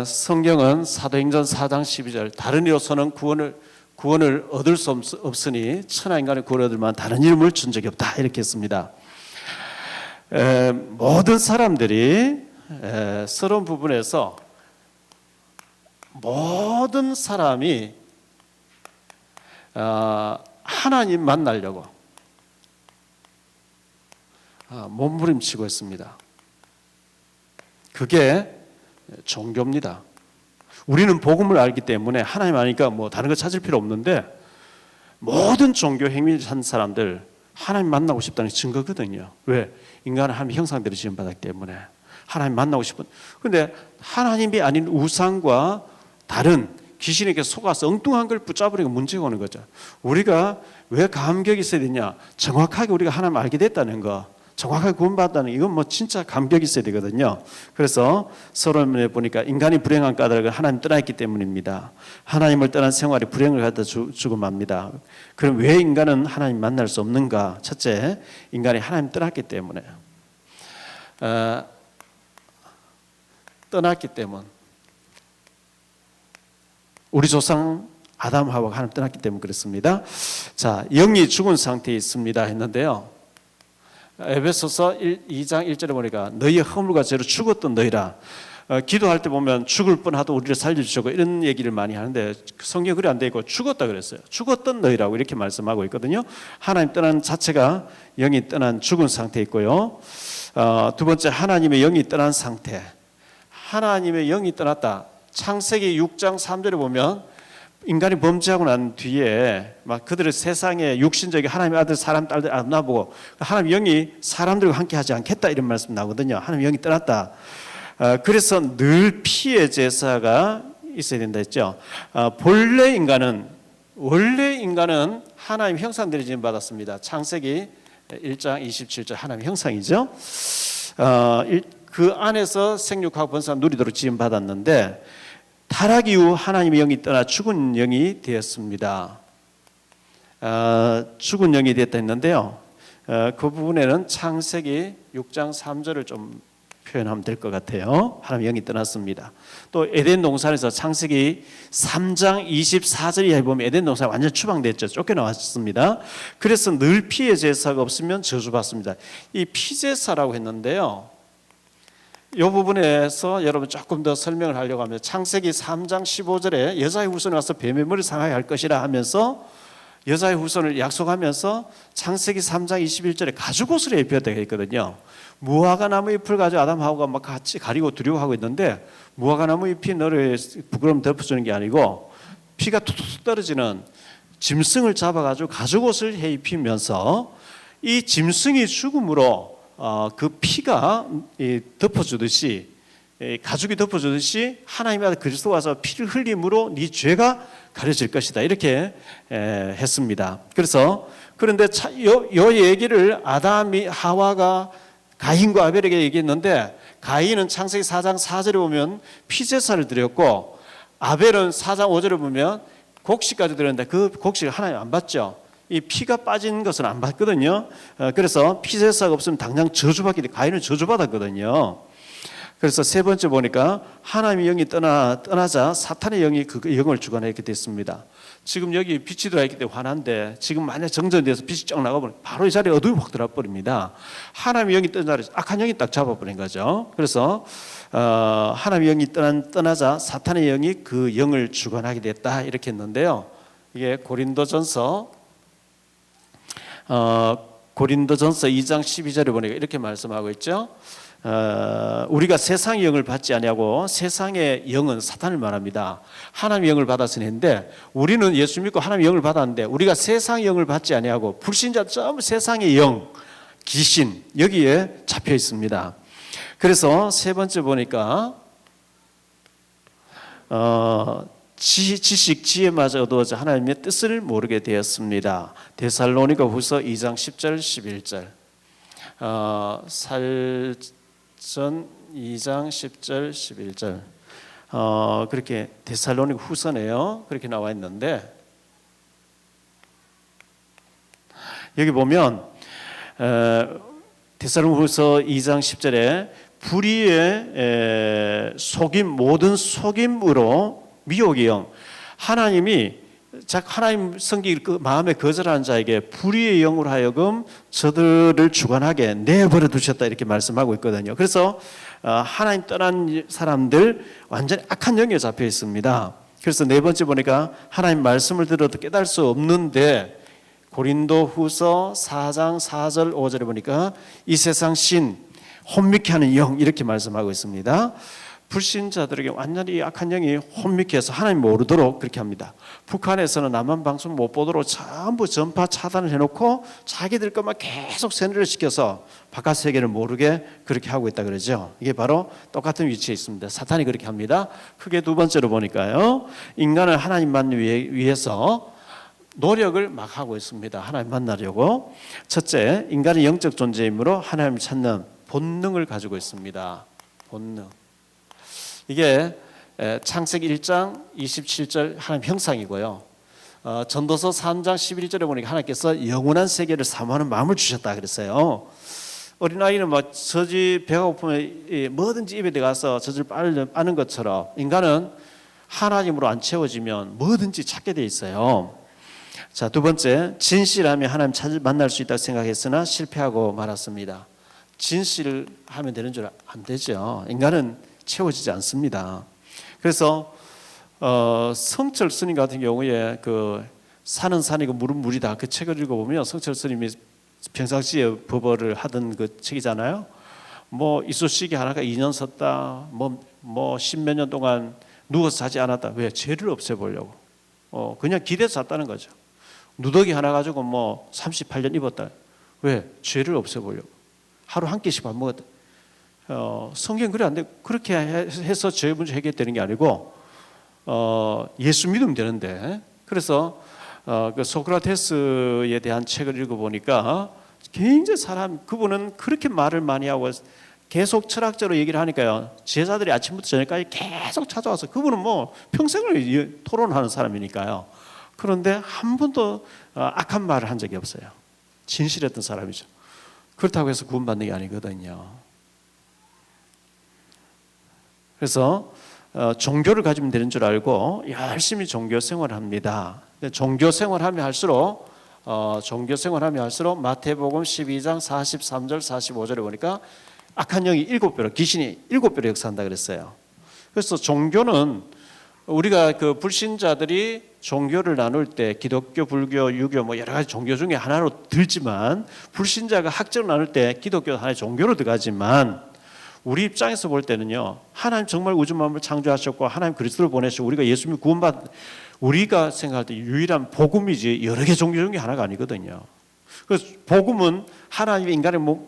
성경은 사도행전 4장 12절 다른 이로서는 구원을 얻을 수 없으니 천하 인간의 구원을 얻을 만한 다른 이름을 준 적이 없다 이렇게 했습니다. 모든 사람들이 서론 부분에서 모든 사람이 하나님 만나려고 몸부림치고 있습니다. 그게 종교입니다. 우리는 복음을 알기 때문에 하나님 아니까 뭐 다른 거 찾을 필요 없는데 모든 종교 행위를 한 사람들 하나님 만나고 싶다는 증거거든요. 왜? 인간은 하나님의 형상대로 지음받았기 때문에 하나님 만나고 싶은. 그런데 하나님이 아닌 우상과 다른 귀신에게 속아서 엉뚱한 걸 붙잡으니까 문제가 오는 거죠. 우리가 왜 감격이 있어야 되냐? 정확하게 우리가 하나님 알게 됐다는 거, 정확하게 구원받았다는 이건 뭐 진짜 감격이 있어야 되거든요. 그래서 서론에 보니까 인간이 불행한 까닭은 하나님 떠나있기 때문입니다. 하나님을 떠난 생활이 불행을 갖다 주고 맙니다. 그럼 왜 인간은 하나님 만날 수 없는가? 첫째, 인간이 하나님 떠났기 때문에. 떠났기 때문. 우리 조상 아담 하와가 하나님 떠났기 때문에 그렇습니다. 자, 영이 죽은 상태에 있습니다 했는데요. 에베소서 2장 1절에 보니까 너희의 허물과 죄로 죽었던 너희라. 기도할 때 보면 죽을 뻔하도 우리를 살려주시고 이런 얘기를 많이 하는데 성경에 그리 안 돼 있고 죽었다 그랬어요. 죽었던 너희라고 이렇게 말씀하고 있거든요. 하나님 떠난 자체가 영이 떠난 죽은 상태에 있고요. 두 번째, 하나님의 영이 떠난 상태. 하나님의 영이 떠났다. 창세기 6장 3절에 보면 인간이 범죄하고 난 뒤에 막 그들의 세상에 육신적인 하나님의 아들 사람 딸들 안 나보고 하나님 영이 사람들과 함께 하지 않겠다 이런 말씀 나오거든요. 하나님 영이 떠났다. 그래서 늘 피의 제사가 있어야 된다 했죠. 원래 인간은 하나님 형상대로 지음 받았습니다. 창세기 1장 27절 하나님 형상이죠. 그 안에서 생육하고 번성하고 누리도록 지음 받았는데 타락 이후 하나님의 영이 떠나 죽은 영이 되었습니다. 죽은 영이 되었다 했는데요. 그 부분에는 창세기 6장 3절을 좀 표현하면 될 것 같아요. 하나님의 영이 떠났습니다. 또 에덴 동산에서 창세기 3장 24절 이하에 보면 에덴 동산이 완전 추방됐죠. 쫓겨나왔습니다. 그래서 늘 피의 제사가 없으면 저주받습니다. 이 피제사라고 했는데요. 이 부분에서 여러분 조금 더 설명을 하려고 하면 창세기 3장 15절에 여자의 후손이 와서 뱀의 머리를 상하게 할 것이라 하면서 여자의 후손을 약속하면서 창세기 3장 21절에 가죽옷을 입혔다고 했거든요. 무화과 나무 잎을 가지고 아담 하와가 막 같이 가리고 두려워하고 있는데 무화과 나무 잎이 너를 부끄러움 덮어주는 게 아니고 피가 툭툭 떨어지는 짐승을 잡아가지고 가죽옷을 해 입히면서 이 짐승이 죽음으로 그 피가 덮어주듯이 가죽이 덮어주듯이 하나님의 아들 그리스도 와서 피를 흘림으로 네 죄가 가려질 것이다 이렇게 했습니다. 그런데 이 얘기를 아담이 하와가 가인과 아벨에게 얘기했는데 가인은 창세기 4장 4절에 보면 피제사를 드렸고 아벨은 4장 5절에 보면 곡식까지 드렸는데 그 곡식을 하나님 안 받죠. 이 피가 빠진 것은 안 받거든요. 그래서 피제사가 없으면 당장 저주받기 때문에 가인은 저주받았거든요. 그래서 세 번째 보니까 하나님의 영이 떠나자 사탄의 영이 그 영을 주관하게 됐습니다. 지금 여기 빛이 들어있기 때문에 환한데 지금 만약 정전돼서 빛이 쫙 나가버리면 바로 이 자리에 어둠이 확 들어버립니다. 하나님의 영이 떠난 자리에서 악한 영이 딱 잡아버린 거죠. 그래서 하나님의 영이 떠나자 사탄의 영이 그 영을 주관하게 됐다 이렇게 했는데요. 이게 고린도전서 2장 12절에 보니까 이렇게 말씀하고 있죠. 우리가 세상의 영을 받지 아니하고 세상의 영은 사탄을 말합니다. 하나님의 영을 받았으니 했는데 우리는 예수 믿고 하나님의 영을 받았는데 우리가 세상의 영을 받지 아니하고 불신자 전부 세상의 영, 귀신 여기에 잡혀 있습니다. 그래서 세 번째 보니까 지식 지혜마저 얻어져 하나님의 뜻을 모르게 되었습니다. 데살로니가 후서 2장 10절 11절 살전 2장 10절 11절 그렇게 데살로니가 후서네요. 그렇게 나와 있는데 여기 보면 데살로니가 후서 2장 10절에 불의의 속임, 모든 속임으로 미혹의 영, 하나님이 하나님 성기 그 마음에 거절하는 자에게 불의의 영으로 하여금 저들을 주관하게 내버려 두셨다 이렇게 말씀하고 있거든요. 그래서 하나님 떠난 사람들 완전히 악한 영에 잡혀 있습니다. 그래서 네 번째 보니까 하나님 말씀을 들어도 깨달을 수 없는데 고린도후서 4장 4절 5절에 보니까 이 세상 신 혼미케 하는 영 이렇게 말씀하고 있습니다. 불신자들에게 완전히 악한 영이 혼미케 해서 하나님 모르도록 그렇게 합니다. 북한에서는 남한 방송 못 보도록 전부 전파 차단을 해놓고 자기들 것만 계속 세뇌를 시켜서 바깥 세계를 모르게 그렇게 하고 있다 그러죠. 이게 바로 똑같은 위치에 있습니다. 사탄이 그렇게 합니다. 크게 두 번째로 보니까요, 인간을 하나님만 위해서 노력을 막 하고 있습니다. 하나님 만나려고. 첫째, 인간은 영적 존재이므로 하나님을 찾는 본능을 가지고 있습니다. 본능. 이게 창세기 1장 27절 하나님 형상이고요. 전도서 3장 11절에 보니까 하나님께서 영원한 세계를 사모하는 마음을 주셨다 그랬어요. 어린아이는 뭐 젖이 배가 고프면 뭐든지 입에 들어가서 젖을 빠는 것처럼 인간은 하나님으로 안 채워지면 뭐든지 찾게 돼 있어요. 자, 두 번째, 진실하면 하나님 만날 수 있다고 생각했으나 실패하고 말았습니다. 진실을 하면 되는 줄 안 되죠. 인간은 채워지지 않습니다. 그래서 성철 스님 같은 경우에 그 산은 산이고 물은 물이다 그 책을 읽어보면 성철 스님이 평상시에 법어를 하던 그 책이잖아요. 뭐 이쑤시개 하나가 2년 썼다. 뭐 십몇 년 동안 누워서 자지 않았다. 왜? 죄를 없애보려고. 그냥 기대서 잤다는 거죠. 누더기 하나 가지고 뭐 38년 입었다. 왜? 죄를 없애보려고. 하루 한 끼씩 밥 먹었다. 성경 그래 안 돼. 그렇게 해서 죄 문제 해결되는 게 아니고 예수 믿으면 되는데. 그래서 그 소크라테스에 대한 책을 읽어보니까 굉장히 그분은 그렇게 말을 많이 하고 계속 철학적으로 얘기를 하니까요. 제자들이 아침부터 저녁까지 계속 찾아와서 그분은 뭐 평생을 토론하는 사람이니까요. 그런데 한 번도 악한 말을 한 적이 없어요. 진실했던 사람이죠. 그렇다고 해서 구원받는 게 아니거든요. 그래서 종교를 가지면 되는 줄 알고 열심히 종교 생활을 합니다. 종교 생활하면 할수록 마태복음 12장 43절 45절에 보니까 악한 영이 7배로 귀신이 7배로 역사한다 그랬어요. 그래서 종교는 우리가 그 불신자들이 종교를 나눌 때 기독교, 불교, 유교 뭐 여러 가지 종교 중에 하나로 들지만 불신자가 학적을 나눌 때 기독교 하나의 종교로 들어가지만 우리 입장에서 볼 때는요, 하나님 정말 우주 만물을 창조하셨고 하나님 그리스도를 보내시고 우리가 예수 믿고 구원받 우리가 생각할 때 유일한 복음이지 여러 개 종교 중에 하나가 아니거든요. 그래서 복음은 하나님이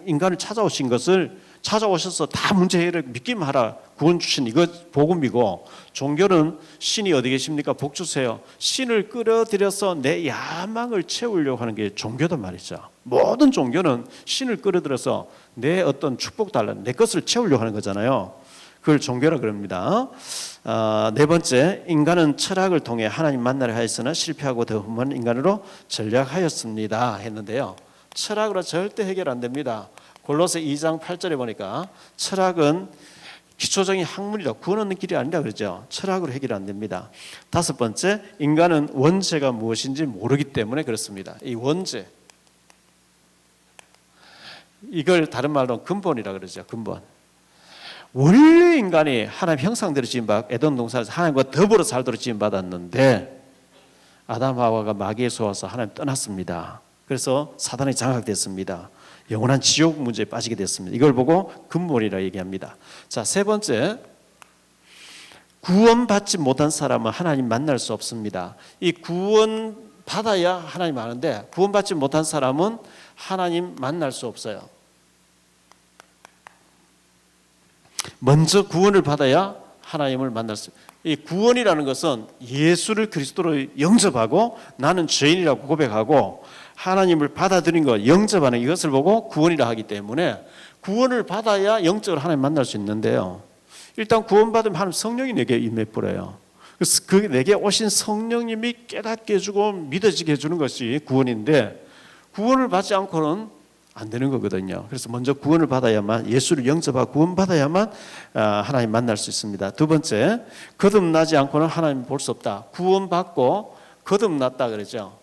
인간을 찾아오셔서 다 문제 해결을 믿기만 하라 구원 주신 이거 복음이고, 종교는 신이 어디 계십니까? 복 주세요. 신을 끌어들여서 내 야망을 채우려고 하는 게 종교단 말이죠. 모든 종교는 신을 끌어들여서 내 어떤 축복 달라 내 것을 채우려고 하는 거잖아요. 그걸 종교라 그럽니다. 네 번째, 인간은 철학을 통해 하나님 만나려 하였으나 실패하고 더 흠한 인간으로 전략하였습니다 했는데요. 철학으로 절대 해결 안 됩니다. 골로새 2장 8절에 보니까 철학은 기초적인 학문이다. 구원 얻는 길이 아니라 그러죠. 철학으로 해결 안 됩니다. 다섯 번째, 인간은 원죄가 무엇인지 모르기 때문에 그렇습니다. 이 원죄, 이걸 다른 말로 근본이라 그러죠. 근본. 원래 인간이 하나님 형상대로 지음받 에덴 동산에서 하나님과 더불어 살도록 지음받았는데 아담 하와가 마귀에 속아서 하나님 떠났습니다. 그래서 사단이 장악됐습니다. 영원한 지옥 문제에 빠지게 됐습니다. 이걸 보고 근본이라 얘기합니다. 자, 세 번째, 구원받지 못한 사람은 하나님 만날 수 없습니다. 이 구원 받아야 하나님 아는데 구원받지 못한 사람은 하나님 만날 수 없어요. 먼저 구원을 받아야 하나님을 만날 수 있어요. 이 구원이라는 것은 예수를 그리스도로 영접하고 나는 죄인이라고 고백하고 하나님을 받아들인 것, 영접하는 이것을 보고 구원이라 하기 때문에 구원을 받아야 영적으로 하나님 만날 수 있는데요. 일단 구원받으면 하나님 성령이 내게 임해버려요. 그래서 그 내게 오신 성령님이 깨닫게 해주고 믿어지게 해주는 것이 구원인데 구원을 받지 않고는 안 되는 거거든요. 그래서 먼저 구원을 받아야만, 예수를 영접하고 구원받아야만 하나님 만날 수 있습니다. 두 번째, 거듭나지 않고는 하나님 볼 수 없다. 구원받고 거듭났다 그러죠.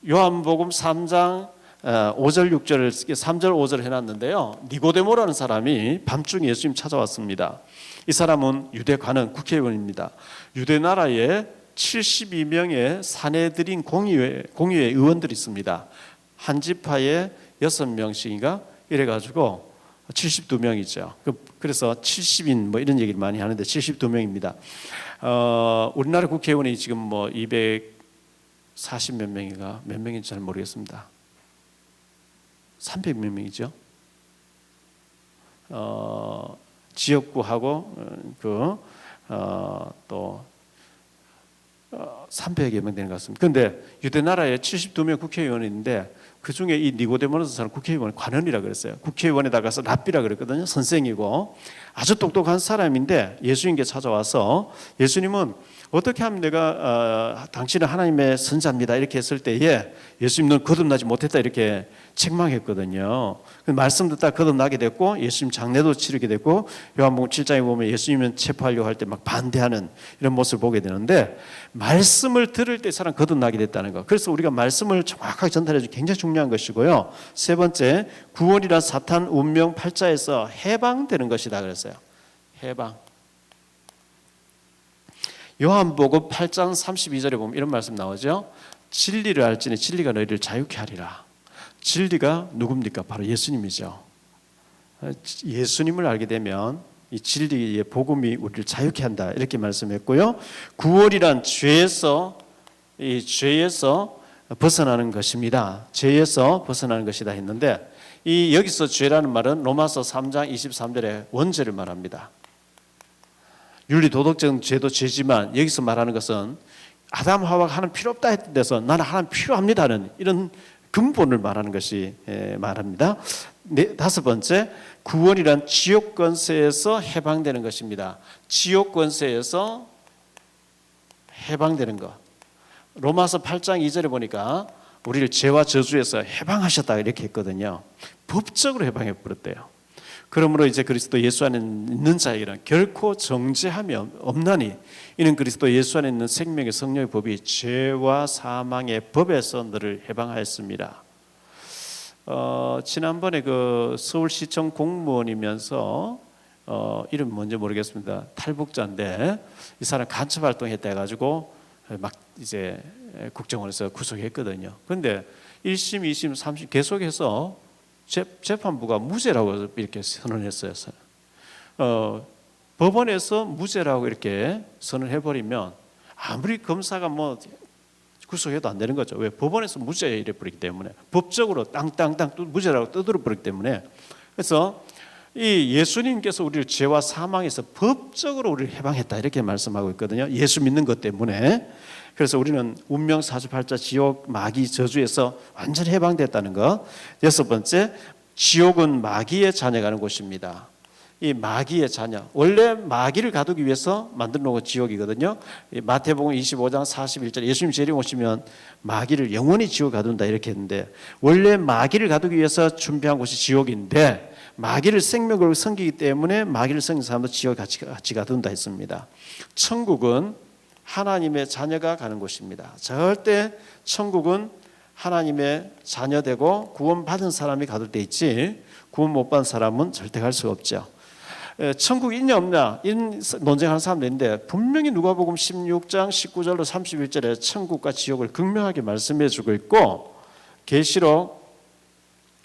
요한복음 3장 5절 6절을 3절 5절 해놨는데요. 니고데모라는 사람이 밤중에 예수님 찾아왔습니다. 이 사람은 유대 관원 국회의원입니다. 유대 나라에 72명의 사내들인 공의회 의원들이 있습니다. 한 지파에 6명씩인가 이래가지고 72명이죠. 그래서 70인 뭐 이런 얘기를 많이 하는데 72명입니다. 우리나라 국회의원이 지금 뭐 240몇 명인가 몇 명인지 잘 모르겠습니다. 300몇 명이죠. 지역구하고 또 300여 명 되는 것 같습니다. 그런데 유대 나라에 72명 국회의원이 있는데 그 중에 이 니고데모라는 사람 국회의원 관원이라 그랬어요. 국회의원에다가서 랍비라 그랬거든요. 선생이고 아주 똑똑한 사람인데 예수님께 찾아와서 예수님은 어떻게 하면 내가 당신은 하나님의 선자입니다 이렇게 했을 때에 예수님 넌 거듭나지 못했다 이렇게 책망했거든요. 말씀 듣다 거듭나게 됐고 예수님 장례도 치르게 됐고 요한복음 7장에 보면 예수님은 체포하려고 할 때 막 반대하는 이런 모습을 보게 되는데 말씀을 들을 때 사람 거듭나게 됐다는 거. 그래서 우리가 말씀을 정확하게 전달해 주는 게 굉장히 중요한 것이고요. 세 번째, 구원이란 사탄 운명 팔자에서 해방되는 것이다 그랬어요. 해방. 요한복음 8장 32절에 보면 이런 말씀 나오죠. 진리를 알지니 진리가 너희를 자유케 하리라. 진리가 누굽니까? 바로 예수님이죠. 예수님을 알게 되면 이 진리의 복음이 우리를 자유케 한다 이렇게 말씀했고요. 구원이란 죄에서 벗어나는 것입니다. 죄에서 벗어나는 것이다 했는데 이 여기서 죄라는 말은 로마서 3장 23절의 원죄를 말합니다. 윤리 도덕적인 죄도 죄지만 여기서 말하는 것은 아담 하와가 하나님 필요 없다 했던 데서 나는 하나님 필요합니다는 이런 근본을 말하는 것이 말합니다. 다섯 번째, 구원이란 지옥 권세에서 해방되는 것입니다. 지옥 권세에서 해방되는 것. 로마서 8장 2절에 보니까 우리를 죄와 저주에서 해방하셨다 이렇게 했거든요. 법적으로 해방해 버렸대요. 그러므로 이제 그리스도 예수 안에 있는 자에게는 결코 정죄함이 없나니 이는 그리스도 예수 안에 있는 생명의 성령의 법이 죄와 사망의 법에서 너를 해방하였습니다. 지난번에 그 서울시청 공무원이면서 이름 뭔지 모르겠습니다. 탈북자인데 이 사람 간첩 활동했다 해가지고 막 이제 국정원에서 구속했거든요. 그런데 1심, 2심, 3심 계속해서 재판부가 무죄라고 이렇게 선언했어요. 법원에서 무죄라고 이렇게 선언해버리면 아무리 검사가 뭐 구속해도 안 되는 거죠. 왜? 법원에서 무죄 이래 버리기 때문에 법적으로 땅땅땅 무죄라고 떠들어 버리기 때문에 그래서 이 예수님께서 우리를 죄와 사망에서 법적으로 우리를 해방했다 이렇게 말씀하고 있거든요. 예수 믿는 것 때문에. 그래서 우리는 운명 사주팔자 지옥 마귀 저주에서 완전히 해방됐다는 것. 여섯 번째, 지옥은 마귀의 자녀가 하는 곳입니다. 이 마귀의 자녀, 원래 마귀를 가두기 위해서 만들어 놓은 지옥이거든요. 마태복음 25장 41절 예수님 재림 오시면 마귀를 영원히 지옥 가둔다 이렇게 했는데 원래 마귀를 가두기 위해서 준비한 곳이 지옥인데 마귀를 생명으로 섬기기 때문에 마귀를 섬기는 사람도 지옥에 같이 가둔다 했습니다. 천국은 하나님의 자녀가 가는 곳입니다. 절대 천국은 하나님의 자녀되고 구원받은 사람이 가둘 때 있지 구원 못 받은 사람은 절대 갈 수가 없죠. 천국 있냐 없냐 이런 논쟁하는 사람도 있는데 분명히 누가복음 16장 19절로 31절에 천국과 지옥을 극명하게 말씀해 주고 있고 계시록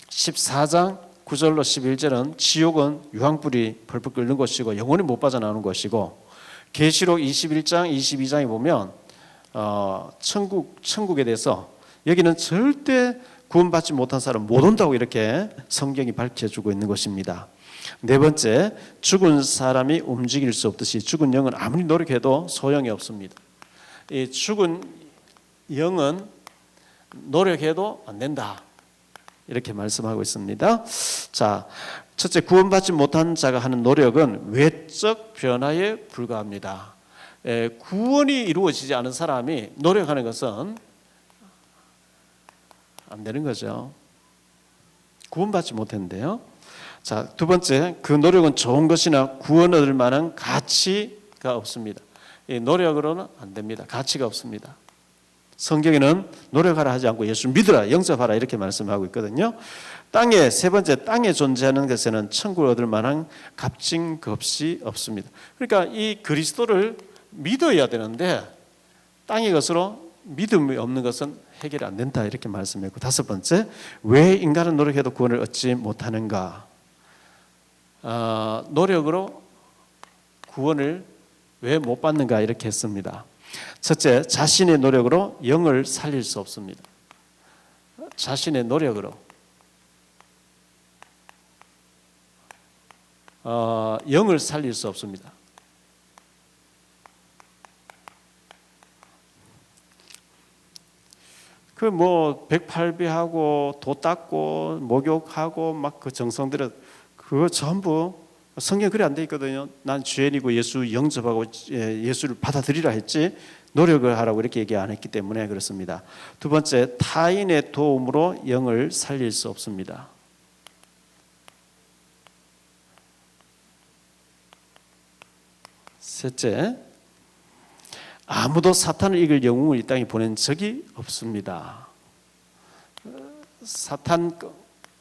14장 9절로 11절은 지옥은 유황불이 펄펄 끓는 곳이고 영원히 못 빠져나오는 곳이고 계시록 21장 22장에 보면 천국에 대해서 여기는 절대 구원받지 못한 사람 못 온다고 이렇게 성경이 밝혀주고 있는 것입니다. 네 번째, 죽은 사람이 움직일 수 없듯이 죽은 영은 아무리 노력해도 소용이 없습니다. 이 죽은 영은 노력해도 안 된다 이렇게 말씀하고 있습니다. 자, 첫째, 구원받지 못한 자가 하는 노력은 외적 변화에 불과합니다. 구원이 이루어지지 않은 사람이 노력하는 것은 안 되는 거죠. 구원받지 못했는데요. 자, 두 번째, 그 노력은 좋은 것이나 구원 얻을 만한 가치가 없습니다. 이 노력으로는 안 됩니다. 가치가 없습니다. 성경에는 노력하라 하지 않고 예수 믿으라, 영접하라 이렇게 말씀하고 있거든요. 세 번째, 땅에 존재하는 것에는 천국을 얻을 만한 값진 것이 없습니다. 그러니까 이 그리스도를 믿어야 되는데 땅의 것으로 믿음이 없는 것은 해결이 안 된다 이렇게 말씀했고, 다섯 번째, 왜 인간은 노력해도 구원을 얻지 못하는가? 노력으로 구원을 왜 못 받는가 이렇게 했습니다. 첫째, 자신의 노력으로 영을 살릴 수 없습니다. 자신의 노력으로 영을 살릴 수 없습니다. 그 108배하고 도 닦고 목욕하고 막 그 정성 들여 그거 전부 성경 그래 안 돼 있거든요. 난 죄인이고 예수 영접하고 예수를 받아들이라 했지 노력을 하라고 이렇게 얘기 안 했기 때문에 그렇습니다. 두 번째, 타인의 도움으로 영을 살릴 수 없습니다. 셋째, 아무도 사탄을 이길 영웅을 이 땅에 보낸 적이 없습니다. 사탄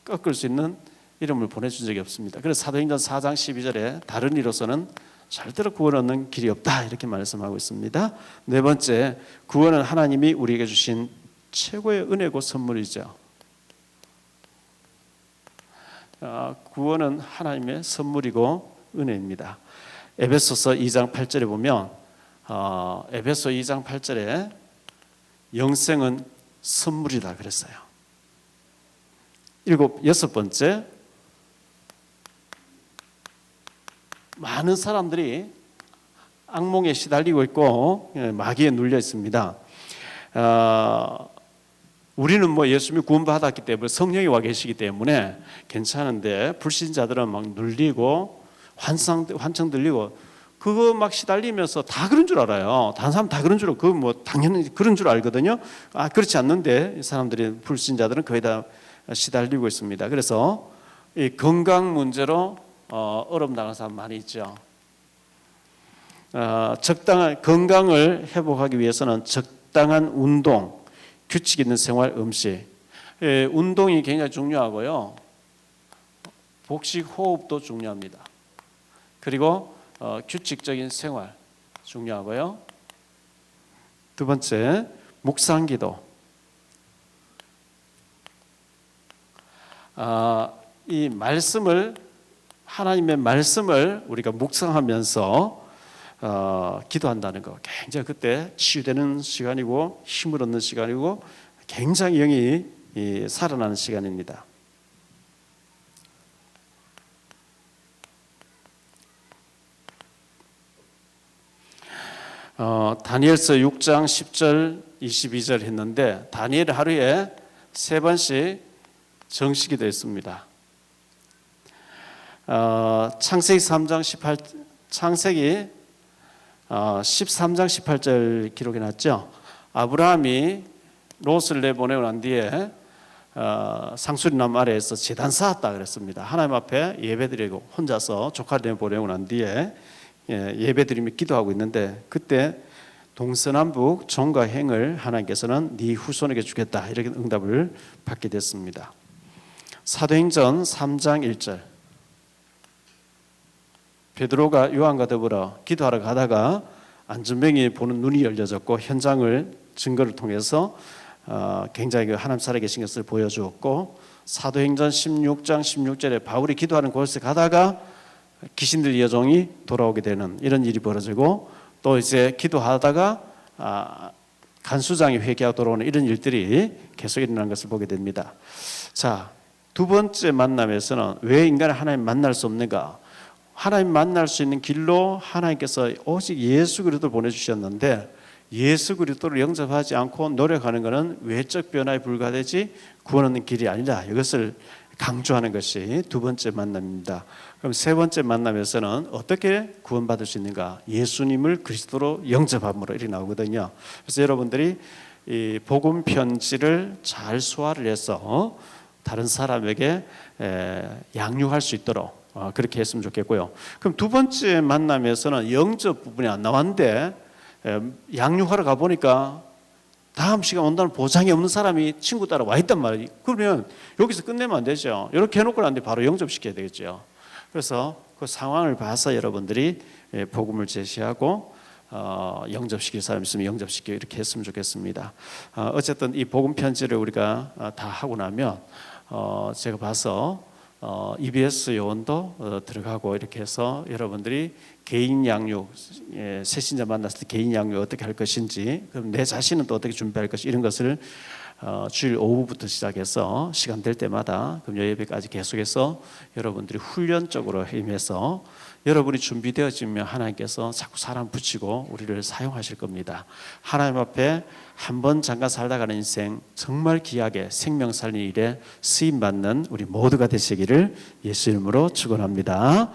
꺾을 수 있는 이름을 보내준 적이 없습니다. 그래서 사도행전 4장 12절에 다른 이로서는 절대로 구원 얻는 길이 없다 이렇게 말씀하고 있습니다. 네 번째, 구원은 하나님이 우리에게 주신 최고의 은혜고 선물이죠. 구원은 하나님의 선물이고 은혜입니다. 에베소서 2장 8절에 보면 에베소 2장 8절에 영생은 선물이다 그랬어요. 여섯 번째, 많은 사람들이 악몽에 시달리고 있고 마귀에 눌려 있습니다. 우리는 예수 믿고 구원받았기 때문에 성령이 와 계시기 때문에 괜찮은데 불신자들은 막 눌리고 환청 들리고 그거 막 시달리면서 다 그런 줄 알아요. 다른 사람 다 그런 줄 알고 그거 당연히 그런 줄 알거든요. 그렇지 않는데 사람들이 불신자들은 거의 다 시달리고 있습니다. 그래서 이 건강 문제로 어려움 당하는 사람 많이 있죠. 적당한 건강을 회복하기 위해서는 적당한 운동, 규칙 있는 생활, 음식, 운동이 굉장히 중요하고요. 복식, 호흡도 중요합니다. 그리고 규칙적인 생활 중요하고요. 두 번째, 묵상기도. 이 말씀을 하나님의 말씀을 우리가 묵상하면서 기도한다는 거 굉장히 그때 치유되는 시간이고 힘을 얻는 시간이고 굉장히 영이 살아나는 시간입니다. 다니엘서 6장 10절 22절 했는데 다니엘 하루에 3번씩 정식이 됐습니다. 창세기 13장 18절 기록해 놨죠. 아브라함이 롯을 내보내고 난 뒤에 상수리나무 아래에서 제단 쌓았다 그랬습니다. 하나님 앞에 예배드리고 혼자서 조카를 내보내고 난 뒤에 예배드리며 기도하고 있는데 그때 동서남북 종과 행을 하나님께서는 네 후손에게 주겠다 이렇게 응답을 받게 됐습니다. 사도행전 3장 1절 베드로가 요한과 더불어 기도하러 가다가 안전병이 보는 눈이 열려졌고 현장을 증거를 통해서 굉장히 하나님 살아계신 것을 보여주었고 사도행전 16장 16절에 바울이 기도하는 곳에 가다가 귀신들 여종이 돌아오게 되는 이런 일이 벌어지고 또 이제 기도하다가 간수장이 회개하고 돌아오는 이런 일들이 계속 일어나는 것을 보게 됩니다. 자, 두 번째 만남에서는 왜 인간은 하나님 만날 수 없는가? 하나님 만날 수 있는 길로 하나님께서 오직 예수 그리스도를 보내주셨는데 예수 그리스도를 영접하지 않고 노력하는 것은 외적 변화에 불과되지 구원 얻는 길이 아니다. 이것을 강조하는 것이 두 번째 만남입니다. 그럼 세 번째 만남에서는 어떻게 구원받을 수 있는가? 예수님을 그리스도로 영접함으로 이렇게 나오거든요. 그래서 여러분들이 이 복음 편지를 잘 소화를 해서 다른 사람에게 양육할 수 있도록 그렇게 했으면 좋겠고요. 그럼 두 번째 만남에서는 영접 부분이 안 나왔는데 양육하러 가보니까 다음 시간 온다는 보장이 없는 사람이 친구 따라 와 있단 말이에요. 그러면 여기서 끝내면 안 되죠. 이렇게 해놓고 안 돼. 바로 영접시켜야 되겠죠. 그래서 그 상황을 봐서 여러분들이 복음을 제시하고 영접시킬 사람 있으면 영접시키고 이렇게 했으면 좋겠습니다. 어쨌든 이 복음 편지를 우리가 다 하고 나면 제가 봐서 EBS 요원도 들어가고 이렇게 해서 여러분들이 개인 양육, 새신자 만났을 때 개인 양육 어떻게 할 것인지, 그럼 내 자신은 또 어떻게 준비할 것인지 이런 것을 주일 오후부터 시작해서 시간 될 때마다 금요 예배까지 계속해서 여러분들이 훈련적으로 임해서 여러분이 준비되어지면 하나님께서 자꾸 사람 붙이고 우리를 사용하실 겁니다. 하나님 앞에 한번 잠깐 살다 가는 인생 정말 귀하게 생명 살리는 일에 쓰임받는 우리 모두가 되시기를 예수 이름으로 축원합니다.